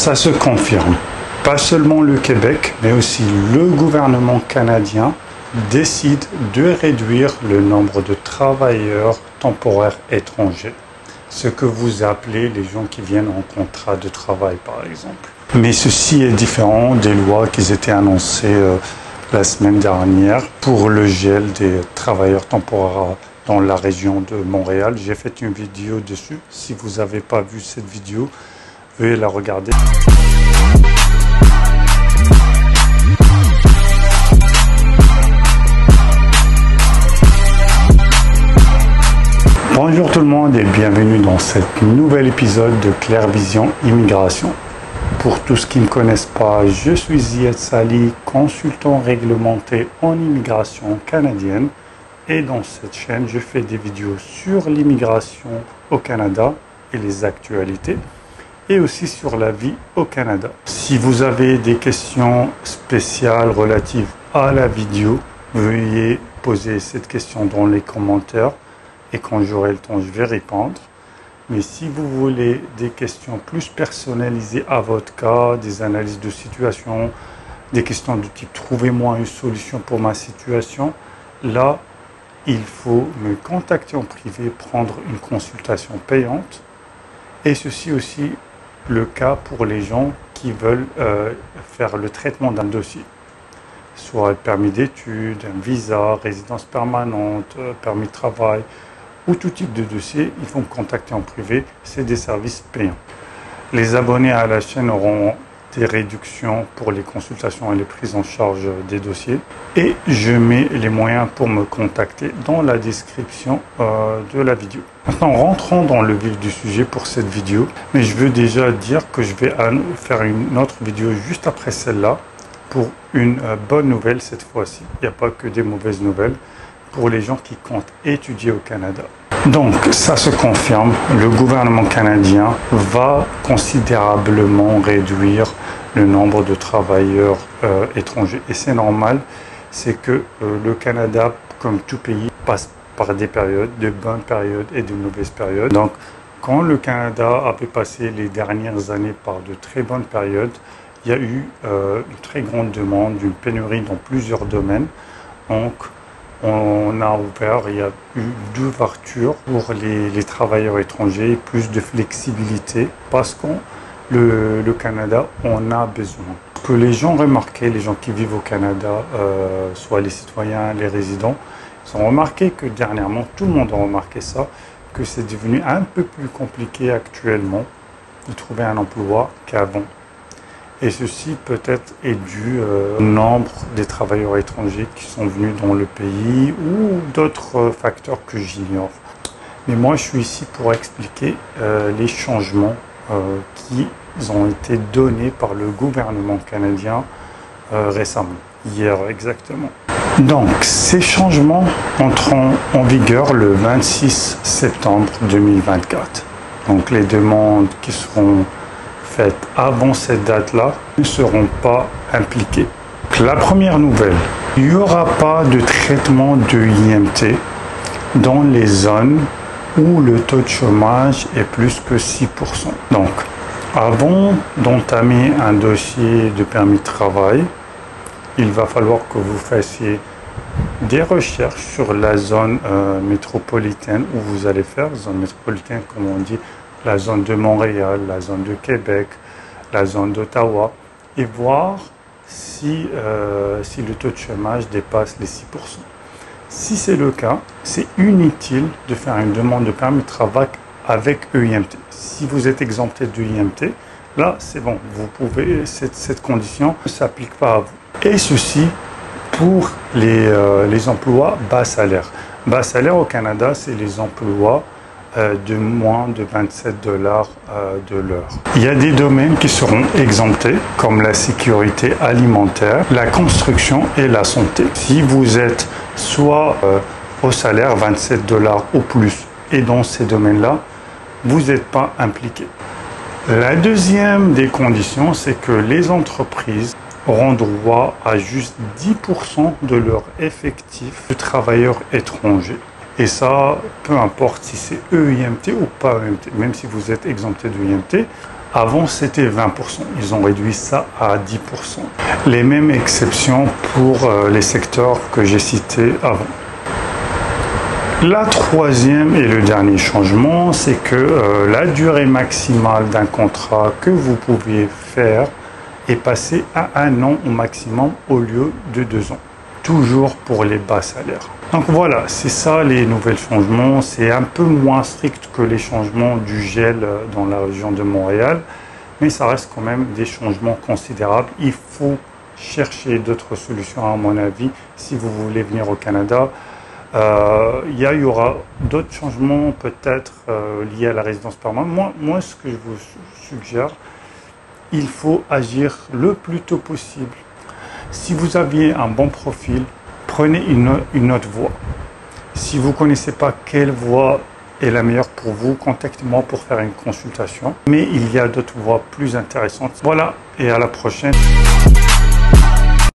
Ça se confirme. Pas seulement le Québec, mais aussi le gouvernement canadien décide de réduire le nombre de travailleurs temporaires étrangers. Ce que vous appelez les gens qui viennent en contrat de travail, par exemple. Mais ceci est différent des lois qui étaient annoncées la semaine dernière pour le gel des travailleurs temporaires dans la région de Montréal. J'ai fait une vidéo dessus. Si vous n'avez pas vu cette vidéo, veuillez la regarder. Bonjour tout le monde et bienvenue dans cet nouvel épisode de Clair Vision Immigration. Pour tous ceux qui ne me connaissent pas, je suis Ziad Sali, consultant réglementé en immigration canadienne. Et dans cette chaîne, je fais des vidéos sur l'immigration au Canada et les actualités, et aussi sur la vie au Canada. Si vous avez des questions spéciales relatives à la vidéo, veuillez poser cette question dans les commentaires et quand j'aurai le temps, je vais répondre. Mais si vous voulez des questions plus personnalisées à votre cas, des analyses de situation, des questions de type « Trouvez-moi une solution pour ma situation », là, il faut me contacter en privé, prendre une consultation payante. Et ceci aussi le cas pour les gens qui veulent faire le traitement d'un dossier, soit permis d'études, un visa, résidence permanente, permis de travail, ou tout type de dossier. Il faut me contacter en privé, c'est des services payants. Les abonnés à la chaîne auront des réductions pour les consultations et les prises en charge des dossiers. Et je mets les moyens pour me contacter dans la description de la vidéo. Maintenant, rentrons dans le vif du sujet pour cette vidéo. Mais je veux déjà dire que je vais faire une autre vidéo juste après celle-là pour une bonne nouvelle cette fois-ci. Il n'y a pas que des mauvaises nouvelles pour les gens qui comptent étudier au Canada. Donc, ça se confirme, le gouvernement canadien va considérablement réduire le nombre de travailleurs étrangers. Et c'est normal, c'est que le Canada, comme tout pays, passe par des périodes, de bonnes périodes et de mauvaises périodes. Donc, quand le Canada avait passé les dernières années par de très bonnes périodes, il y a eu une très grande demande, une pénurie dans plusieurs domaines. Donc, on a ouvert, il y a eu d'ouverture pour les travailleurs étrangers, plus de flexibilité, parce que le Canada en a besoin. Ce que les gens remarquaient, les gens qui vivent au Canada, soit les citoyens, les résidents, ils ont remarqué que dernièrement, tout le monde a remarqué ça, que c'est devenu un peu plus compliqué actuellement de trouver un emploi qu'avant. Et ceci peut-être est dû au nombre des travailleurs étrangers qui sont venus dans le pays ou d'autres facteurs que j'ignore. Mais moi, je suis ici pour expliquer les changements qui ont été donnés par le gouvernement canadien récemment, hier exactement. Donc, ces changements entreront en vigueur le 26 septembre 2024. Donc, les demandes qui seront faites avant cette date-là ne seront pas impliquées. La première nouvelle, il n'y aura pas de traitement de IMT dans les zones où le taux de chômage est plus que 6%. Donc, avant d'entamer un dossier de permis de travail, il va falloir que vous fassiez des recherches sur la zone métropolitaine où vous allez faire, zone métropolitaine comme on dit, la zone de Montréal, la zone de Québec, la zone d'Ottawa, et voir si le taux de chômage dépasse les 6%. Si c'est le cas, c'est inutile de faire une demande de permis de travail avec EIMT. Si vous êtes exempté de EIMT, là c'est bon, vous pouvez, cette condition ne s'applique pas à vous. Et ceci pour les emplois bas salaire. Bas salaire au Canada, c'est les emplois de moins de 27 $ de l'heure. Il y a des domaines qui seront exemptés, comme la sécurité alimentaire, la construction et la santé. Si vous êtes soit au salaire 27 $ ou plus, et dans ces domaines-là, vous n'êtes pas impliqué. La deuxième des conditions, c'est que les entreprises auront droit à juste 10% de leur effectif de travailleurs étrangers. Et ça, peu importe si c'est EIMT ou pas EIMT, même si vous êtes exempté de EIMT, Avant, c'était 20%. Ils ont réduit ça à 10%. Les mêmes exceptions pour les secteurs que j'ai cités avant. La troisième et le dernier changement, c'est que la durée maximale d'un contrat que vous pouviez faire est passée à 1 an au maximum au lieu de 2 ans. Toujours pour les bas salaires. Donc voilà, c'est ça les nouveaux changements. C'est un peu moins strict que les changements du gel dans la région de Montréal, mais ça reste quand même des changements considérables. Il faut chercher d'autres solutions à mon avis si vous voulez venir au Canada. Il y aura d'autres changements peut-être liés à la résidence permanente. Moi, ce que je vous suggère, il faut agir le plus tôt possible. Si vous aviez un bon profil, prenez une autre voie. Si vous ne connaissez pas quelle voie est la meilleure pour vous, contactez-moi pour faire une consultation. Mais il y a d'autres voies plus intéressantes. Voilà, et à la prochaine.